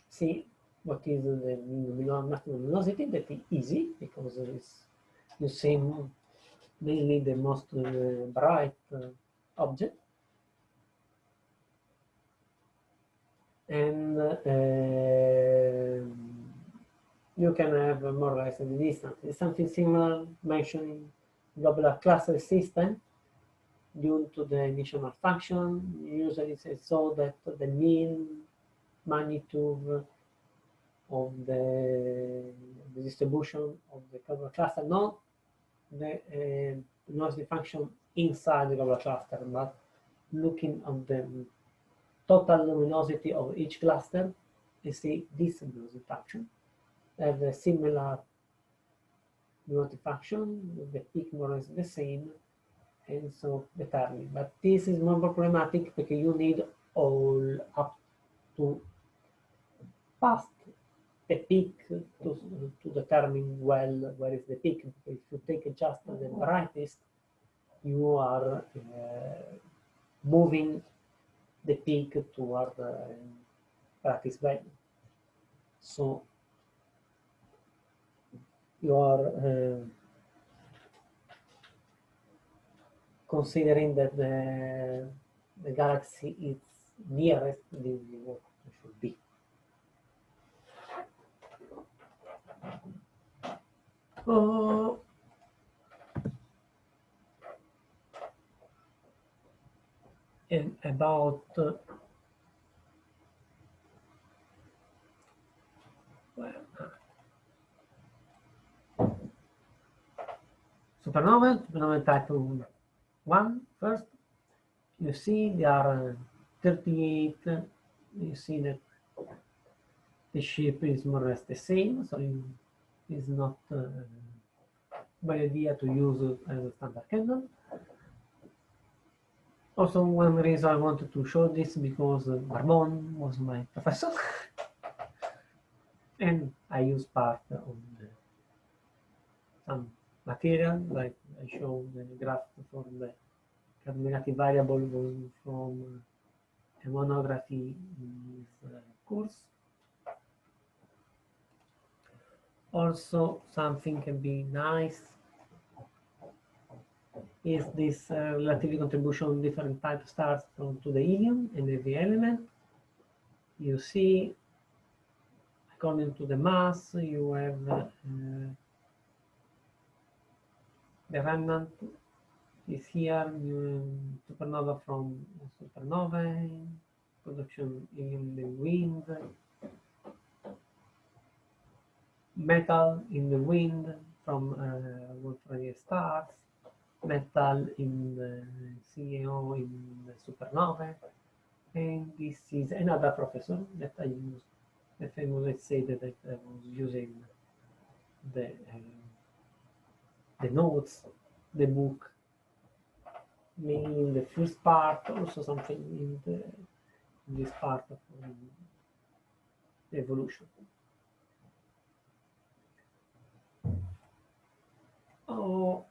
see what is the maximum luminosity. That is easy because it's you see mainly the most bright object. And you can have more or less the distance. It's something similar mentioned in globular cluster system. Due to the initial malfunction, usually it's so that the mean magnitude of the distribution of the globular cluster, not the velocity function inside the globular cluster, but looking at the total luminosity of each cluster, you see this velocity function have a similar velocity function, the peak more or less the same, and so determine. But this is more problematic because you need all up to past the peak to determine well where is the peak. If you take just the brightest, you are moving the peak toward practice value. So you are considering that the galaxy is nearest the what it should be. And about supernova type 1 first. You see there are 38. You see that the shape is more or less the same, so it's not a bad idea to use it as a standard candle. Also, one reason I wanted to show this because Barbon was my professor, and I use part of some material, like I showed the graph for the negative variable going from a monography in this course. Also, something can be nice is this relativity contribution of different type of stars to the helium and the element. You see, according to the mass, you have the remnant is here, supernova from supernova, production in the wind, metal in the wind from Wolf-Rayet stars, metal in the CAO in the supernova, and this is another professor that I used. The famous say that I was using the notes, the book, mainly in the first part, also something in this part of the evolution. Oh.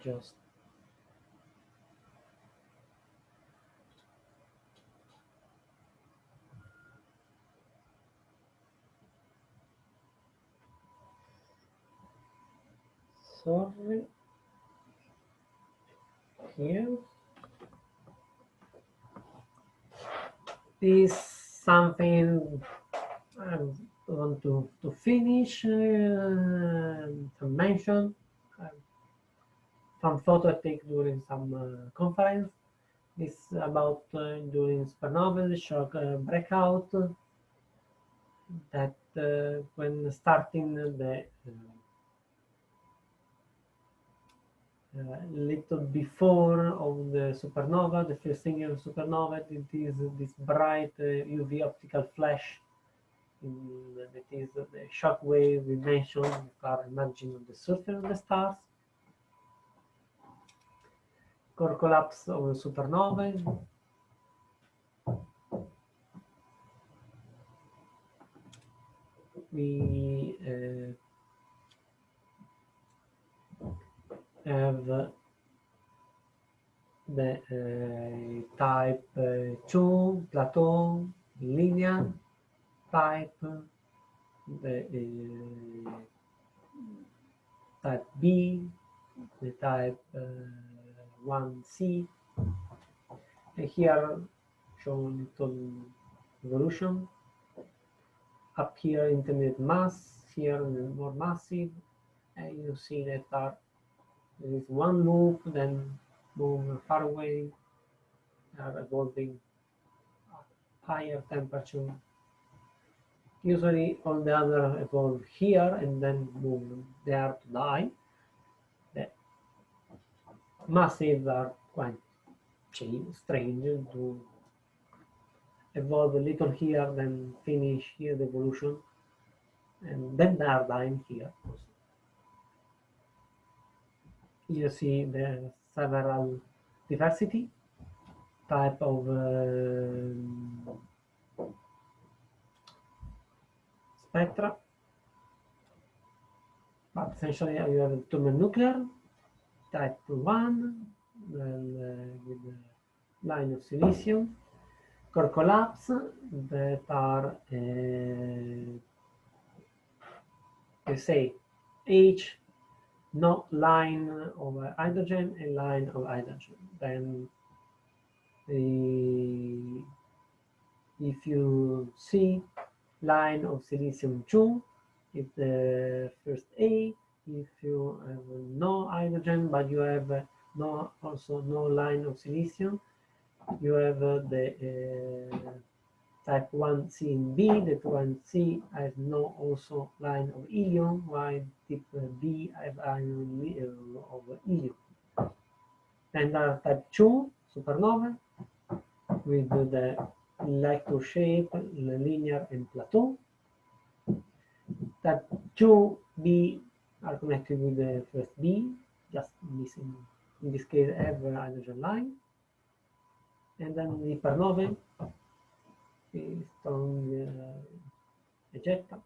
Just sorry here. This something I want to finish to mention some photo I take during some conference. This about during supernovae shock breakout that when starting the little before of the supernova, the first single supernova, it is this bright UV optical flash in that is the shock wave we mentioned that are emerging on the surface of the stars. Core collapse of supernovae. We have the type 2 plateau linear type, the type B, the type 1C, and here shown little evolution. Up here intermediate mass, here more massive, and you see that there is one loop, then move far away, are evolving at higher temperature. Usually all the other evolve here and then move there to die. The massive are quite strange to evolve a little here, then finish here the evolution, and then they are dying here. You see the several diversity type of spectra, but essentially you have a thermonuclear type 1, then with the line of silicium, core collapse that are let's say H, no line of hydrogen, a line of hydrogen. Then if you see line of silicium 2, it's the first A. If you have no hydrogen but you have also no line of silicium, you have the type 1C and B. The 1C has no also line of helium, while type B have line of helium. And type 2 supernova with the electro shape, linear and plateau. Type 2B are connected with the first B, just missing, in this case, every hydrogen line. And then the hypernovae, strong ejecta.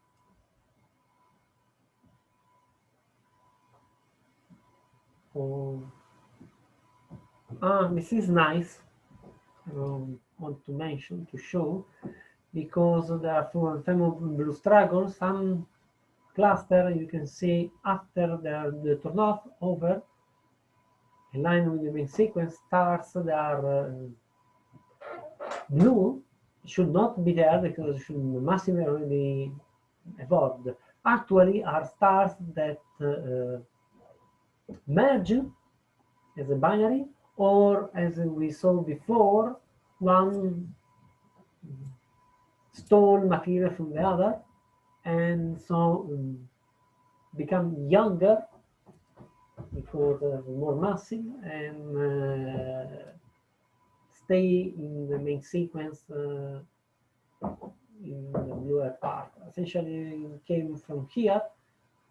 This is nice. I want to mention, to show, because there are from blue struggle, some cluster you can see after the turn-off over a line with the main sequence stars that are blue should not be there because should massively already evolved. Actually are stars that merge as a binary, or as we saw before, one stole material from the other, and so become younger because more massive, and stay in the main sequence in the bluer part. Essentially came from here,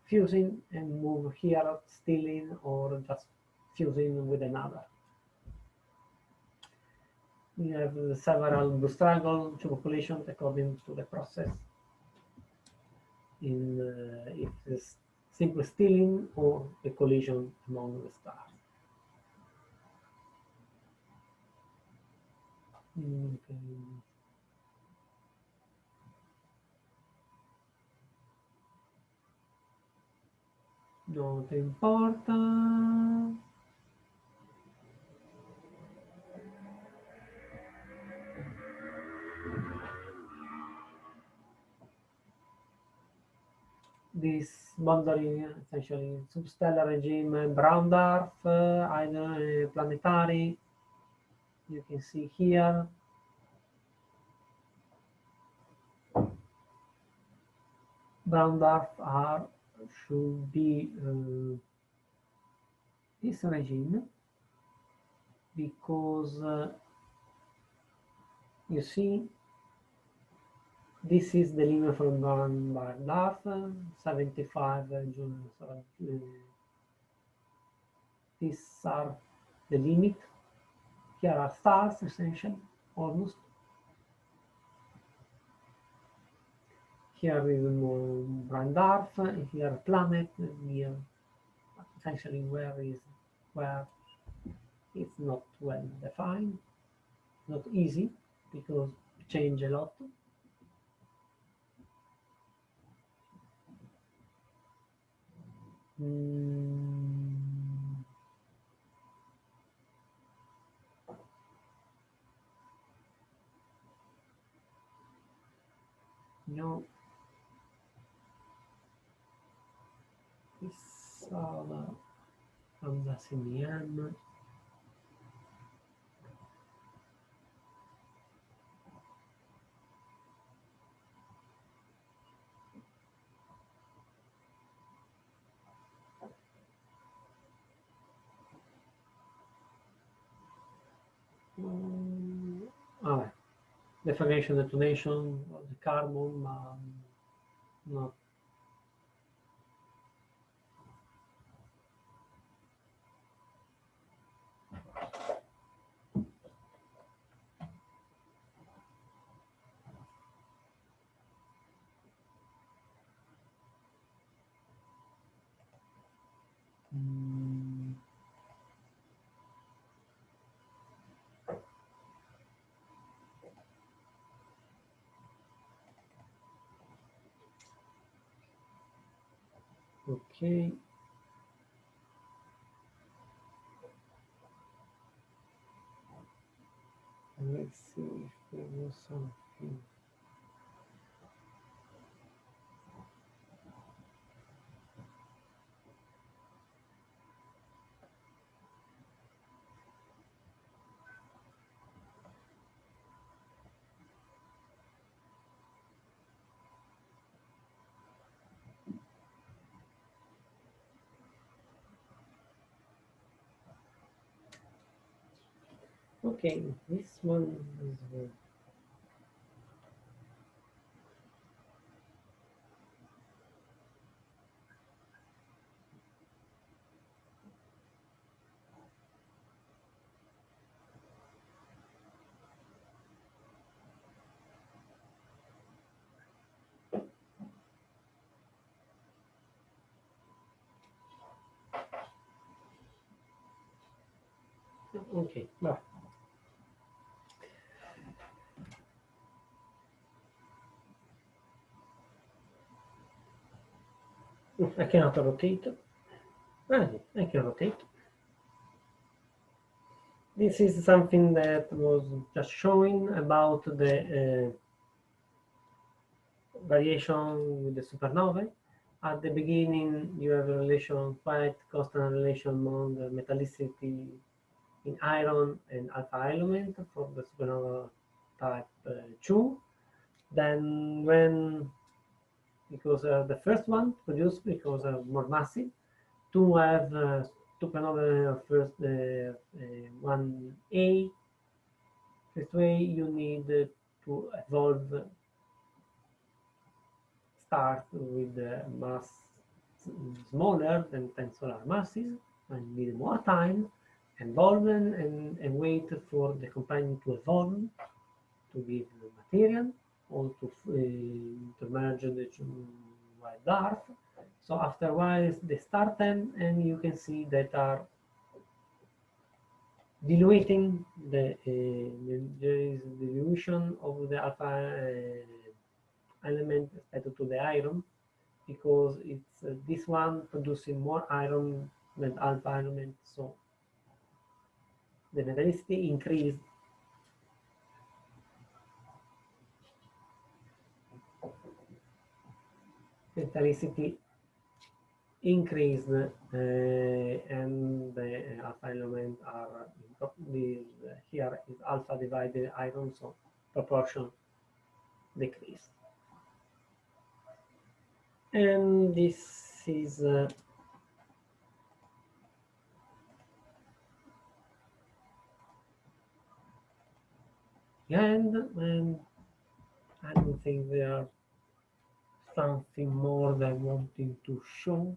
fusing, and move here, stealing, or just fusing with another. We have several Bustragol populations according to the process. If it's simple stealing or a collision among the stars. Okay. Not important. This boundary, essentially substellar regime, brown dwarf, either planetary. You can see here. Brown dwarf should be this regime, because you see This is the limit from Van Barnard, 75 June. These are the limit. Here are stars, essentially, almost. Here is Brandorf, here planet, here essentially where it's not well defined, not easy because it change a lot. No, these are from the CDM. Deflagration detonation of the carbon, not. Okay. Let's see if there was something. Okay, this one is. Okay, well. I cannot rotate. I can rotate. This is something that was just showing about the variation with the supernovae. At the beginning, you have a relation, quite constant relation among the metallicity in iron and alpha element for the supernova type 2. Then when, because the first one produced because more massive, to have supernova first 1A, first way you need to evolve, start with the mass smaller than 10 solar masses and need more time, evolve and wait for the companion to evolve to give material or to merge the white dwarf. So after a while they start them and you can see that are diluting there is dilution of the alpha element respect to the iron because it's this one producing more iron than alpha element, so the metallicity increased. Metallicity increased and the alpha element are here is alpha divided iron, so proportion decreased. And this is and I don't think there are something more that I wanted to show.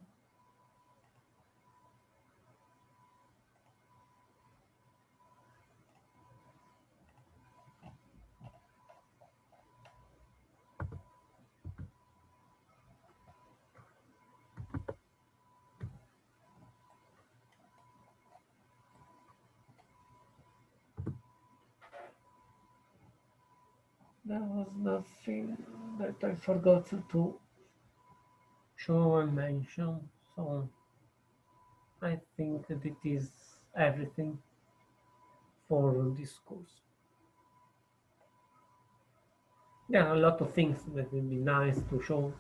There was nothing that I forgot to show and mention, so I think that it is everything for this course. There are a lot of things that would be nice to show,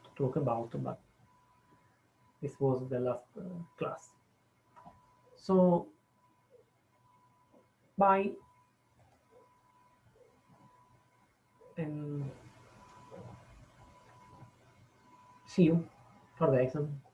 to talk about, but this was the last class. So, bye, and see you for the exam.